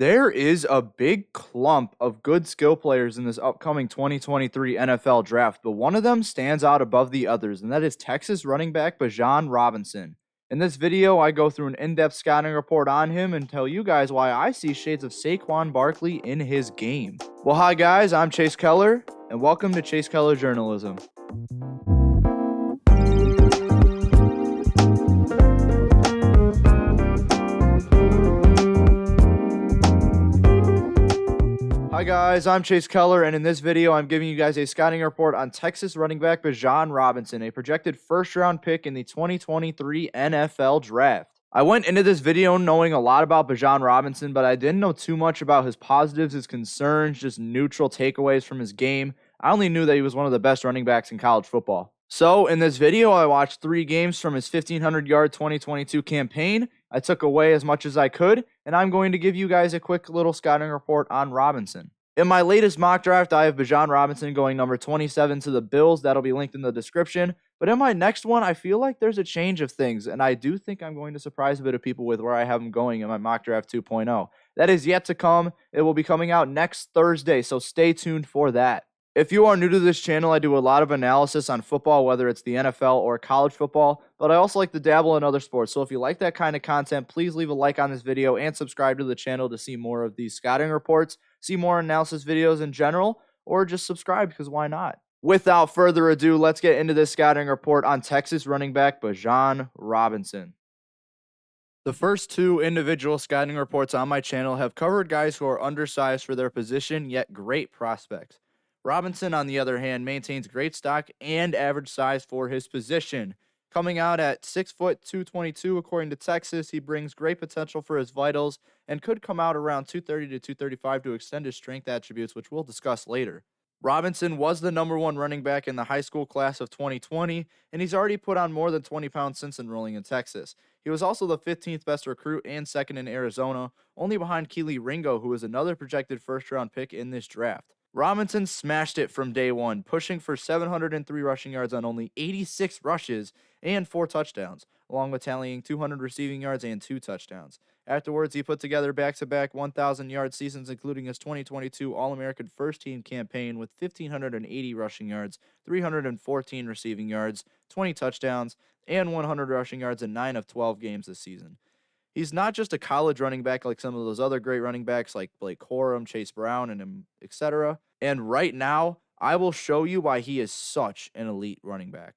There is a big clump of good skill players in this upcoming 2023 NFL draft, but one of them stands out above the others, and that is Texas running back Bijan Robinson. In this video, I go through an in-depth scouting report on him and tell you guys why I see shades of Saquon Barkley in his game. Well, hi guys, I'm Chase Keller, and welcome to Chase Keller Journalism. Hi guys, I'm Chase Keller, and in this video, I'm giving you guys a scouting report on Texas running back Bijan Robinson, a projected first-round pick in the 2023 NFL Draft. I went into this video knowing a lot about Bijan Robinson, but I didn't know too much about his positives, his concerns, just neutral takeaways from his game. I only knew that he was one of the best running backs in college football. So, in this video, I watched 3 games from his 1,500-yard 2022 campaign. I took away as much as I could, and I'm going to give you guys a quick little scouting report on Robinson. In my latest mock draft, I have Bijan Robinson going number 27 to the Bills. That'll be linked in the description. But in my next one, I feel like there's a change of things, and I do think I'm going to surprise a bit of people with where I have him going in my mock draft 2.0. That is yet to come. It will be coming out next Thursday, so stay tuned for that. If you are new to this channel, I do a lot of analysis on football, whether it's the NFL or college football, but I also like to dabble in other sports. So if you like that kind of content, please leave a like on this video and subscribe to the channel to see more of these scouting reports, see more analysis videos in general, or just subscribe because why not? Without further ado, let's get into this scouting report on Texas running back Bijan Robinson. The first 2 individual scouting reports on my channel have covered guys who are undersized for their position, yet great prospects. Robinson, on the other hand, maintains great stock and average size for his position. Coming out at 6 foot 222, according to Texas, he brings great potential for his vitals and could come out around 230 to 235 to extend his strength attributes, which we'll discuss later. Robinson was the number 1 running back in the high school class of 2020, and he's already put on more than 20 pounds since enrolling in Texas. He was also the 15th best recruit and second in Arizona, only behind Keely Ringo, who is another projected first-round pick in this draft. Robinson smashed it from day one, pushing for 703 rushing yards on only 86 rushes and 4 touchdowns, along with tallying 200 receiving yards and 2 touchdowns. Afterwards, he put together back-to-back 1,000-yard seasons, including his 2022 All-American First-Team campaign with 1,580 rushing yards, 314 receiving yards, 20 touchdowns, and 100 rushing yards in 9 of 12 games this season. He's not just a college running back like some of those other great running backs like Blake Corum, Chase Brown, and etc. And right now, I will show you why he is such an elite running back.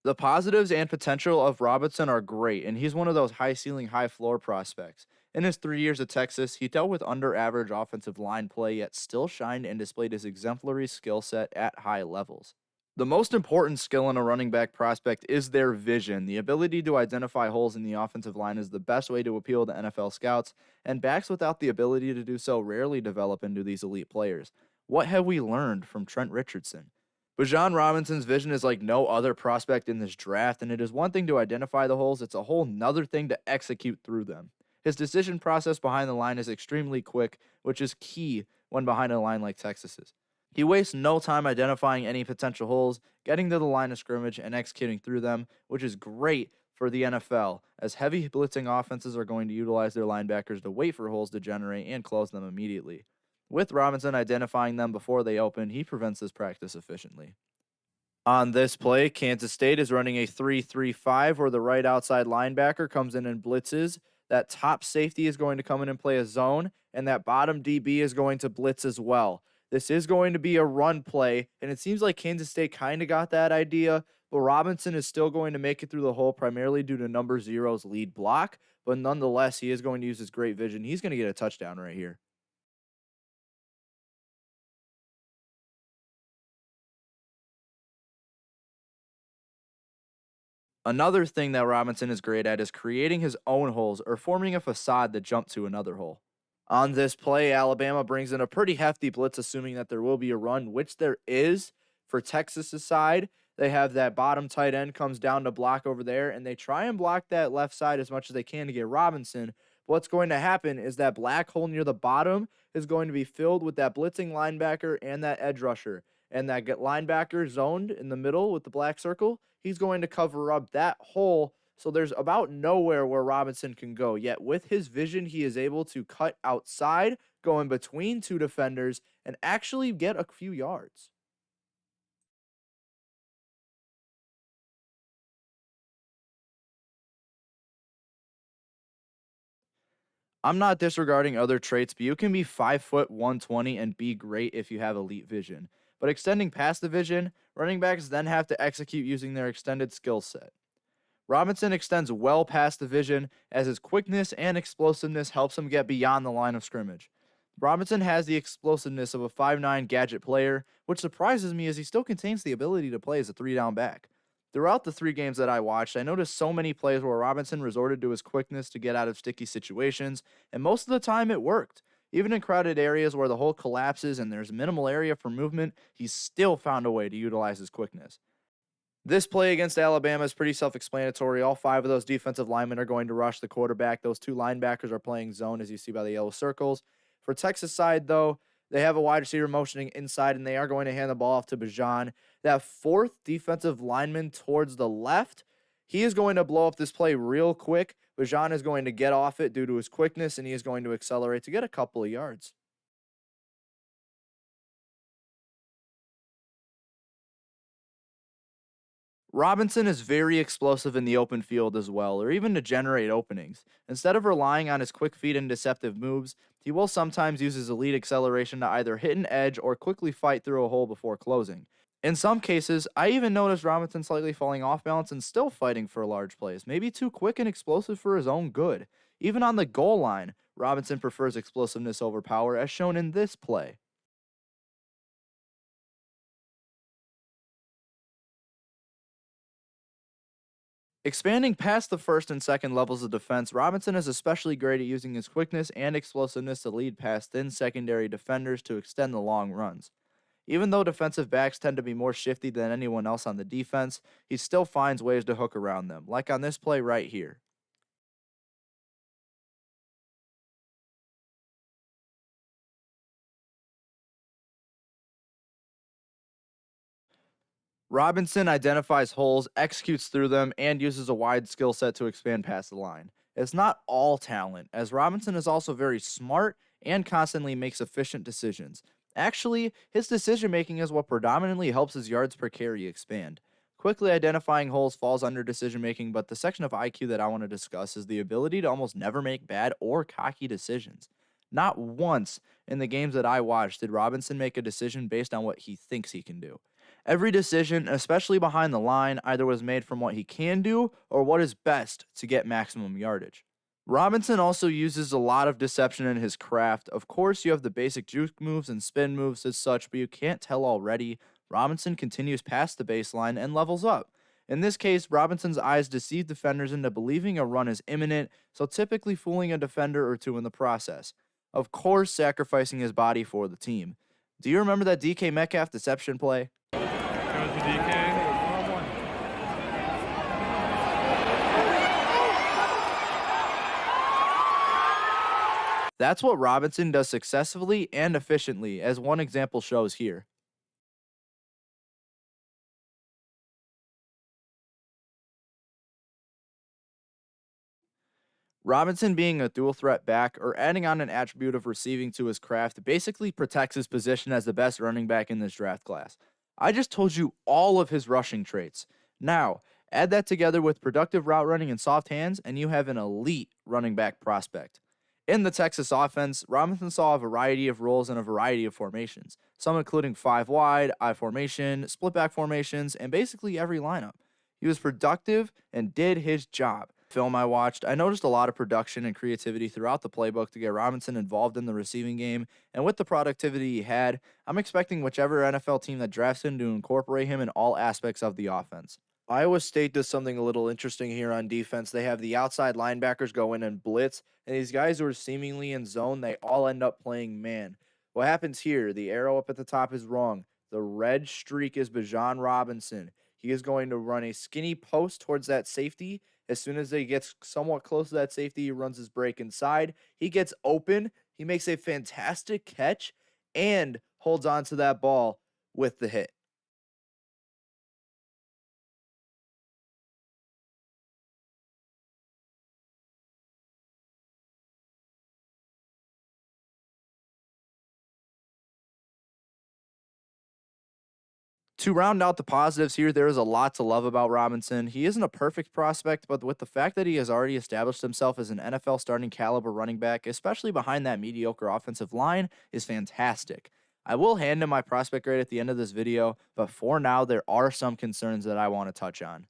The positives and potential of Robinson are great, and he's one of those high-ceiling, high-floor prospects. In his 3 years at Texas, he dealt with under-average offensive line play, yet still shined and displayed his exemplary skill set at high levels. The most important skill in a running back prospect is their vision. The ability to identify holes in the offensive line is the best way to appeal to NFL scouts, and backs without the ability to do so rarely develop into these elite players. What have we learned from Trent Richardson? Bijan Robinson's vision is like no other prospect in this draft, and it is one thing to identify the holes, it's a whole nother thing to execute through them. His decision process behind the line is extremely quick, which is key when behind a line like Texas's. He wastes no time identifying any potential holes, getting to the line of scrimmage, and executing through them, which is great for the NFL, as heavy blitzing offenses are going to utilize their linebackers to wait for holes to generate and close them immediately. With Robinson identifying them before they open, he prevents this practice efficiently. On this play, Kansas State is running a 3-3-5 where the right outside linebacker comes in and blitzes. That top safety is going to come in and play a zone, and that bottom DB is going to blitz as well. This is going to be a run play, and it seems like Kansas State kind of got that idea, but Robinson is still going to make it through the hole primarily due to number 0's lead block, but nonetheless, he is going to use his great vision. He's going to get a touchdown right here. Another thing that Robinson is great at is creating his own holes or forming a facade to jump to another hole. On this play, Alabama brings in a pretty hefty blitz, assuming that there will be a run, which there is for Texas's side. They have that bottom tight end comes down to block over there, and they try and block that left side as much as they can to get Robinson. What's going to happen is that black hole near the bottom is going to be filled with that blitzing linebacker and that edge rusher. And that linebacker zoned in the middle with the black circle, he's going to cover up that hole So there's about nowhere where Robinson can go. Yet with his vision, he is able to cut outside, go in between two defenders, and actually get a few yards. I'm not disregarding other traits, but you can be 5 foot 120 and be great if you have elite vision. But extending past the vision, running backs then have to execute using their extended skill set. Robinson extends well past the vision as his quickness and explosiveness helps him get beyond the line of scrimmage. Robinson has the explosiveness of a 5'9 gadget player, which surprises me as he still contains the ability to play as a 3 down back. Throughout the 3 games that I watched, I noticed so many plays where Robinson resorted to his quickness to get out of sticky situations, and most of the time it worked. Even in crowded areas where the hole collapses and there's minimal area for movement, he's still found a way to utilize his quickness. This play against Alabama is pretty self-explanatory. All 5 of those defensive linemen are going to rush the quarterback. Those 2 linebackers are playing zone, as you see by the yellow circles. For Texas side, though, they have a wide receiver motioning inside, and they are going to hand the ball off to Bijan. That 4th defensive lineman towards the left, he is going to blow up this play real quick. Bijan is going to get off it due to his quickness, and he is going to accelerate to get a couple of yards. Robinson is very explosive in the open field as well, or even to generate openings. Instead of relying on his quick feet and deceptive moves, he will sometimes use his elite acceleration to either hit an edge or quickly fight through a hole before closing. In some cases, I even noticed Robinson slightly falling off balance and still fighting for large plays, maybe too quick and explosive for his own good. Even on the goal line, Robinson prefers explosiveness over power, as shown in this play. Expanding past the first and second levels of defense, Robinson is especially great at using his quickness and explosiveness to lead past thin secondary defenders to extend the long runs. Even though defensive backs tend to be more shifty than anyone else on the defense, he still finds ways to hook around them, like on this play right here. Robinson identifies holes, executes through them, and uses a wide skill set to expand past the line. It's not all talent, as Robinson is also very smart and constantly makes efficient decisions. Actually, his decision making is what predominantly helps his yards per carry expand. Quickly identifying holes falls under decision making, but the section of IQ that I want to discuss is the ability to almost never make bad or cocky decisions. Not once in the games that I watched did Robinson make a decision based on what he thinks he can do. Every decision, especially behind the line, either was made from what he can do or what is best to get maximum yardage. Robinson also uses a lot of deception in his craft. Of course, you have the basic juke moves and spin moves as such, but you can't tell already. Robinson continues past the baseline and levels up. In this case, Robinson's eyes deceive defenders into believing a run is imminent, so typically fooling a defender or two in the process. Of course, sacrificing his body for the team. Do you remember that DK Metcalf deception play? Goes to DK. That's what Robinson does successfully and efficiently, as one example shows here. Robinson being a dual threat back or adding on an attribute of receiving to his craft basically protects his position as the best running back in this draft class. I just told you all of his rushing traits. Now, add that together with productive route running and soft hands, and you have an elite running back prospect. In the Texas offense, Robinson saw a variety of roles and a variety of formations, some including 5 wide, I formation, split back formations, and basically every lineup. He was productive and did his job. Film I watched, I noticed a lot of production and creativity throughout the playbook to get Robinson involved in the receiving game, and with the productivity he had, I'm expecting whichever NFL team that drafts him to incorporate him in all aspects of the offense. Iowa State does something a little interesting here on defense. They have the outside linebackers go in and blitz, and these guys who are seemingly in zone, they all end up playing man. What happens here? The arrow up at the top is wrong. The red streak is Bijan Robinson. He is going to run a skinny post towards that safety. As soon as he gets somewhat close to that safety, he runs his break inside. He gets open. He makes a fantastic catch and holds on to that ball with the hit. To round out the positives here, there is a lot to love about Robinson. He isn't a perfect prospect, but with the fact that he has already established himself as an NFL starting caliber running back, especially behind that mediocre offensive line, is fantastic. I will hand him my prospect grade at the end of this video, but for now, there are some concerns that I want to touch on.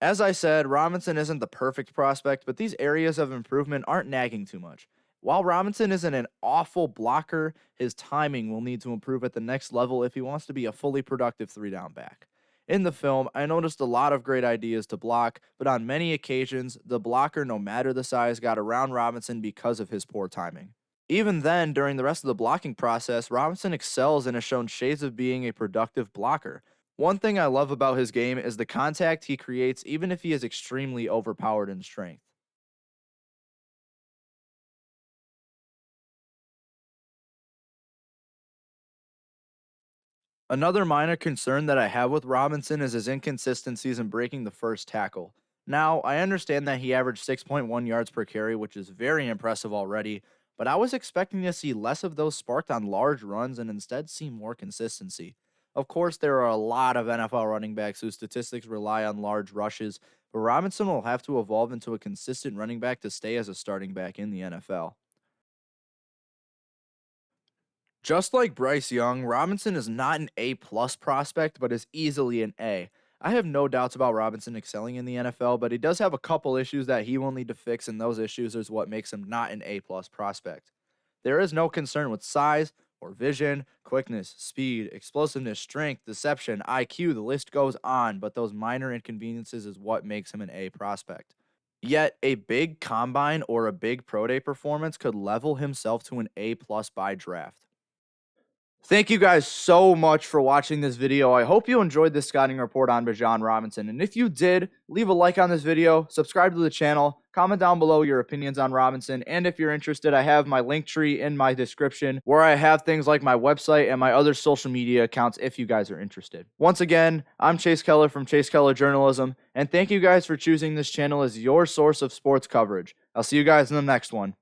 As I said, Robinson isn't the perfect prospect, but these areas of improvement aren't nagging too much. While Robinson isn't an awful blocker, his timing will need to improve at the next level if he wants to be a fully productive three-down back. In the film, I noticed a lot of great ideas to block, but on many occasions, the blocker, no matter the size, got around Robinson because of his poor timing. Even then, during the rest of the blocking process, Robinson excels and has shown shades of being a productive blocker. One thing I love about his game is the contact he creates even if he is extremely overpowered in strength. Another minor concern that I have with Robinson is his inconsistencies in breaking the first tackle. Now, I understand that he averaged 6.1 yards per carry, which is very impressive already, but I was expecting to see less of those sparked on large runs and instead see more consistency. Of course, there are a lot of NFL running backs whose statistics rely on large rushes, but Robinson will have to evolve into a consistent running back to stay as a starting back in the NFL. Just like Bryce Young, Robinson is not an A plus prospect, but is easily an A. I have no doubts about Robinson excelling in the NFL, but he does have a couple issues that he will need to fix, and those issues is what makes him not an A plus prospect. There is no concern with size or vision, quickness, speed, explosiveness, strength, deception, IQ, the list goes on, but those minor inconveniences is what makes him an A prospect. Yet, a big combine or a big pro day performance could level himself to an A plus by draft. Thank you guys so much for watching this video. I hope you enjoyed this scouting report on Bijan Robinson. And if you did, leave a like on this video, subscribe to the channel, comment down below your opinions on Robinson. And if you're interested, I have my link tree in my description where I have things like my website and my other social media accounts if you guys are interested. Once again, I'm Chase Keller from Chase Keller Journalism. And thank you guys for choosing this channel as your source of sports coverage. I'll see you guys in the next one.